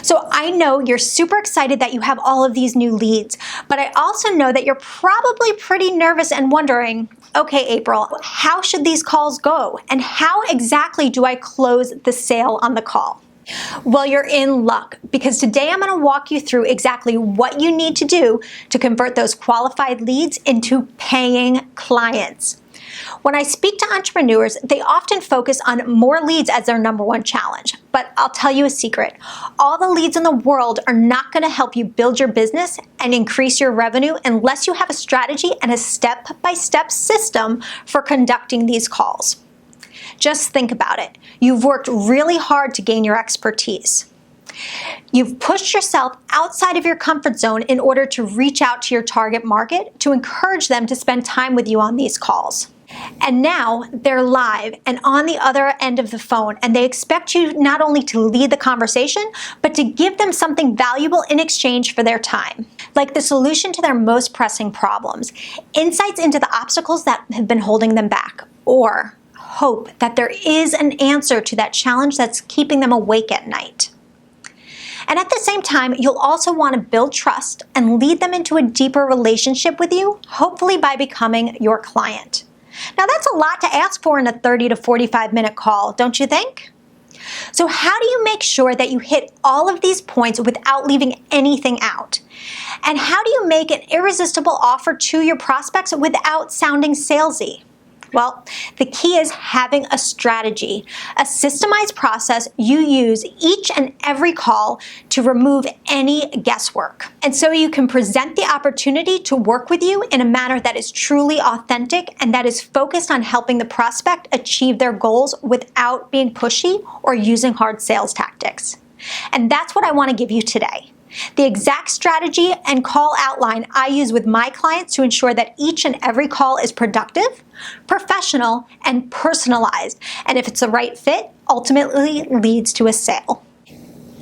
So I know you're super excited that you have all of these new leads, but I also know that you're probably pretty nervous and wondering, okay, April, how should these calls go? And how exactly do I close the sale on the call? Well, you're in luck, because today I'm going to walk you through exactly what you need to do to convert those qualified leads into paying clients. When I speak to entrepreneurs, they often focus on more leads as their number one challenge. But I'll tell you a secret. All the leads in the world are not going to help you build your business and increase your revenue unless you have a strategy and a step-by-step system for conducting these calls. Just think about it. You've worked really hard to gain your expertise. You've pushed yourself outside of your comfort zone in order to reach out to your target market to encourage them to spend time with you on these calls. And now they're live and on the other end of the phone, and they expect you not only to lead the conversation, but to give them something valuable in exchange for their time, like the solution to their most pressing problems, insights into the obstacles that have been holding them back, or hope that there is an answer to that challenge that's keeping them awake at night. And at the same time, you'll also want to build trust and lead them into a deeper relationship with you, hopefully by becoming your client. Now, that's a lot to ask for in a 30 to 45-minute call, don't you think? So how do you make sure that you hit all of these points without leaving anything out? And how do you make an irresistible offer to your prospects without sounding salesy? Well, the key is having a strategy, a systemized process you use each and every call to remove any guesswork. And so you can present the opportunity to work with you in a manner that is truly authentic and that is focused on helping the prospect achieve their goals without being pushy or using hard sales tactics. And that's what I want to give you today. The exact strategy and call outline I use with my clients to ensure that each and every call is productive, professional, and personalized. And if it's the right fit, ultimately leads to a sale.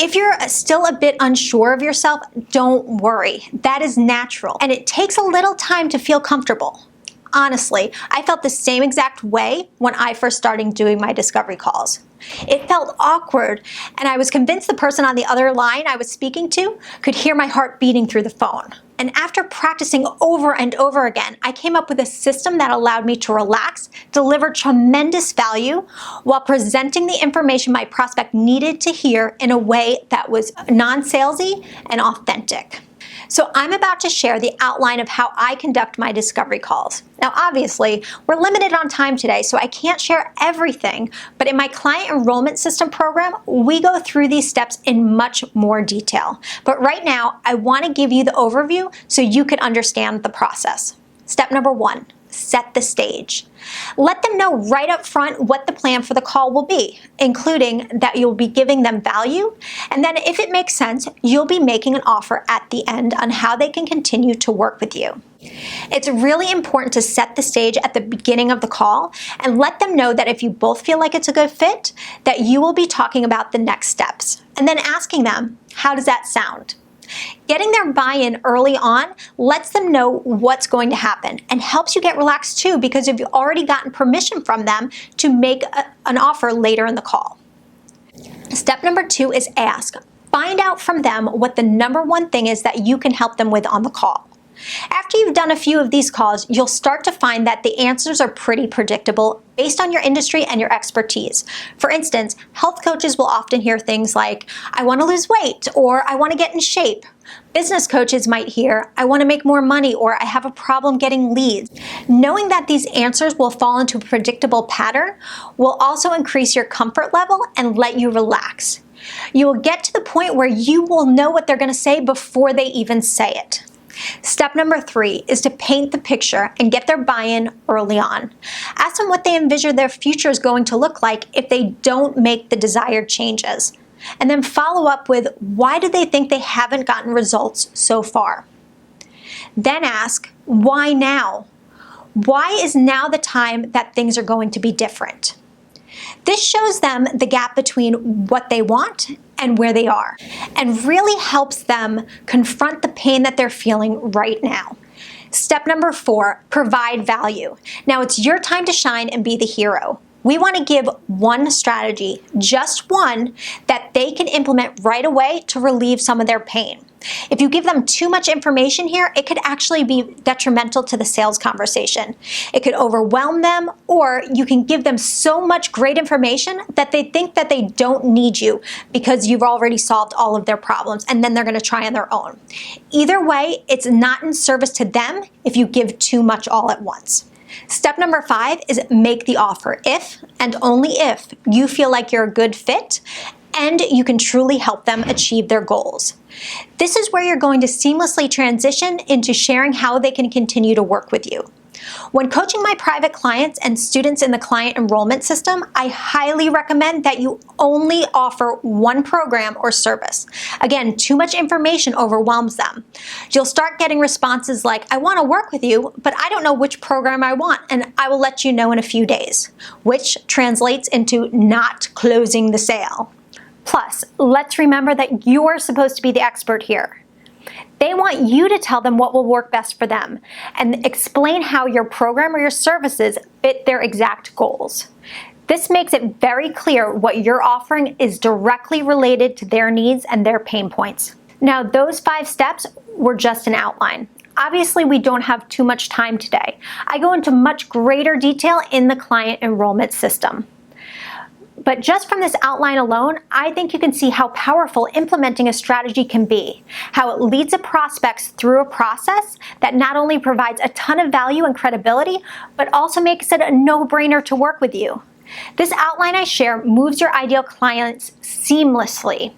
If you're still a bit unsure of yourself, don't worry. That is natural, and it takes a little time to feel comfortable. Honestly, I felt the same exact way when I first started doing my discovery calls. It felt awkward, and I was convinced the person on the other line I was speaking to could hear my heart beating through the phone. And after practicing over and over again, I came up with a system that allowed me to relax, deliver tremendous value, while presenting the information my prospect needed to hear in a way that was non-salesy and authentic. So I'm about to share the outline of how I conduct my discovery calls. Now, obviously, we're limited on time today, so I can't share everything, but in my client enrollment system program, we go through these steps in much more detail. But right now, I want to give you the overview so you can understand the process. Step number 1. Set the stage. Let them know right up front what the plan for the call will be, including that you'll be giving them value, and then if it makes sense, you'll be making an offer at the end on how they can continue to work with you. It's really important to set the stage at the beginning of the call and let them know that if you both feel like it's a good fit, that you will be talking about the next steps, and then asking them, how does that sound? Getting their buy-in early on lets them know what's going to happen and helps you get relaxed too, because you've already gotten permission from them to make an offer later in the call. Step number 2 is ask. Find out from them what the number one thing is that you can help them with on the call. After you've done a few of these calls, you'll start to find that the answers are pretty predictable based on your industry and your expertise. For instance, health coaches will often hear things like, I want to lose weight, or I want to get in shape. Business coaches might hear, I want to make more money, or I have a problem getting leads. Knowing that these answers will fall into a predictable pattern will also increase your comfort level and let you relax. You will get to the point where you will know what they're going to say before they even say it. Step number 3 is to paint the picture and get their buy-in early on. Ask them what they envision their future is going to look like if they don't make the desired changes. And then follow up with, why do they think they haven't gotten results so far? Then ask, why now? Why is now the time that things are going to be different? This shows them the gap between what they want and where they are, and really helps them confront the pain that they're feeling right now. Step number 4, provide value. Now it's your time to shine and be the hero. We want to give one strategy, just one, that they can implement right away to relieve some of their pain. If you give them too much information here, it could actually be detrimental to the sales conversation. It could overwhelm them, or you can give them so much great information that they think that they don't need you because you've already solved all of their problems, and then they're going to try on their own. Either way, it's not in service to them if you give too much all at once. Step number 5 is make the offer if and only if you feel like you're a good fit and you can truly help them achieve their goals. This is where you're going to seamlessly transition into sharing how they can continue to work with you. When coaching my private clients and students in the client enrollment system, I highly recommend that you only offer one program or service. Again, too much information overwhelms them. You'll start getting responses like, I want to work with you, but I don't know which program I want, and I will let you know in a few days, which translates into not closing the sale. Plus, let's remember that you're supposed to be the expert here. They want you to tell them what will work best for them and explain how your program or your services fit their exact goals. This makes it very clear what you're offering is directly related to their needs and their pain points. Now, those 5 steps were just an outline. Obviously, we don't have too much time today. I go into much greater detail in the client enrollment system. But just from this outline alone, I think you can see how powerful implementing a strategy can be, how it leads a prospects through a process that not only provides a ton of value and credibility, but also makes it a no-brainer to work with you. This outline I share moves your ideal clients seamlessly.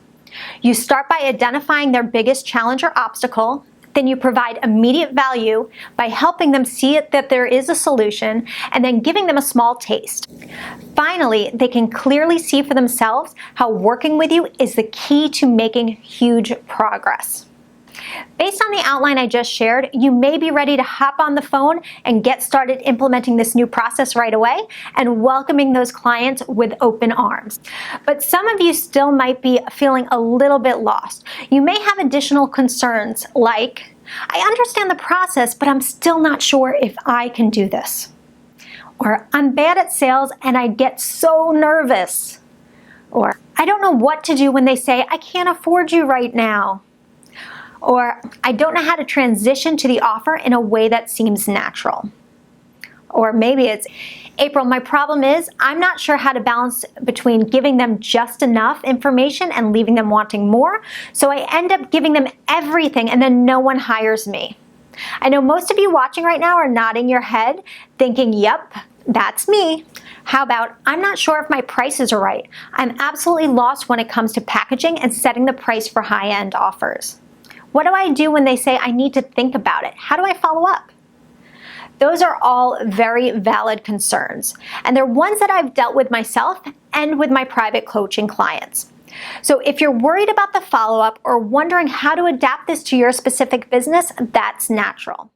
You start by identifying their biggest challenge or obstacle. Then you provide immediate value by helping them see that there is a solution and then giving them a small taste. Finally, they can clearly see for themselves how working with you is the key to making huge progress. Based on the outline I just shared, you may be ready to hop on the phone and get started implementing this new process right away and welcoming those clients with open arms. But some of you still might be feeling a little bit lost. You may have additional concerns like, I understand the process, but I'm still not sure if I can do this. Or I'm bad at sales and I get so nervous. Or I don't know what to do when they say, I can't afford you right now. Or I don't know how to transition to the offer in a way that seems natural. Or maybe it's, April, my problem is I'm not sure how to balance between giving them just enough information and leaving them wanting more, so I end up giving them everything and then no one hires me. I know most of you watching right now are nodding your head, thinking, yep, that's me. How about, I'm not sure if my prices are right. I'm absolutely lost when it comes to packaging and setting the price for high-end offers. What do I do when they say I need to think about it? How do I follow up? Those are all very valid concerns, and they're ones that I've dealt with myself and with my private coaching clients. So if you're worried about the follow-up or wondering how to adapt this to your specific business, that's natural.